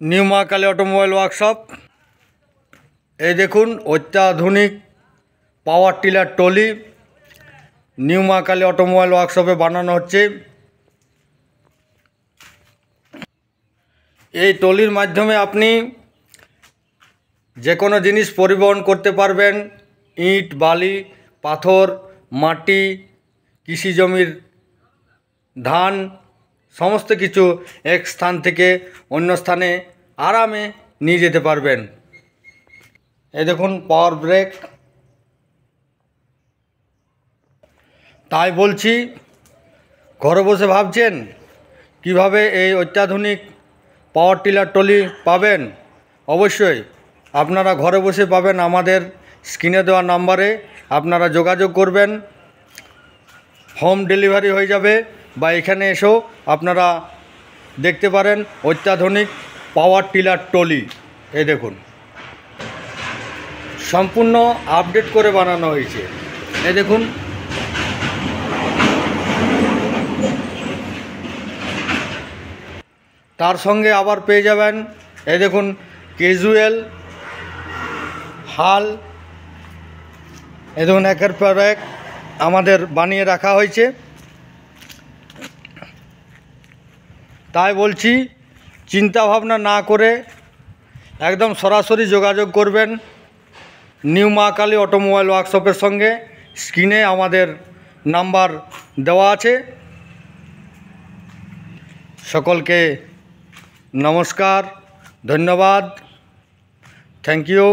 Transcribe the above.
New মা Kali automobile workshop. এই দেখুন অত্যাধুনিক পাওয়ার টিলার ট্রলি নিউ মা কালী অটোমোবাইল ওয়ার্কশপে বানানো হচ্ছে। এই ট্রলির মাধ্যমে আপনি যে কোনো জিনিস পরিবহন করতে পারবেন। ইট, বালি, পাথর, মাটি, কৃষি জমির ধান, সমস্ত কিছু এক স্থান থেকে অন্য স্থানে আরামে নিয়ে যেতে পারবেন। এই দেখুন পাওয়ার ব্রেক। তাই বলছি, ঘরে বসে ভাবছেন কিভাবে এই অত্যাধুনিক পাওয়ার টিলার ট্রলি পাবেন? অবশ্যই আপনারা ঘরে বসে পাবেন। আমাদের স্ক্রিনে দেওয়া নাম্বারে আপনারা যোগাযোগ করবেন। হোম ডেলিভারি হয়ে যাবে, বা এখানে এসেও আপনারা দেখতে পারেন অত্যাধুনিক পাওয়ার টিলার ট্রলি। এই দেখুন সম্পূর্ণ আপডেট করে বানানো হয়েছে। এই দেখুন তার সঙ্গে আবার পেয়ে যাবেন, এই দেখুন ক্যাজুয়াল, হাল। এই দেখুন একের পর এক আমাদের বানিয়ে রাখা হয়েছে। তাই বলছি, চিন্তা ভাবনা না করে একদম সরাসরি যোগাযোগ করবেন নিউ মা কালী অটোমোবাইল ওয়ার্কশপের সঙ্গে। স্ক্রিনে আমাদের নাম্বার দেওয়া আছে। সকলকে নমস্কার, ধন্যবাদ, থ্যাংক ইউ।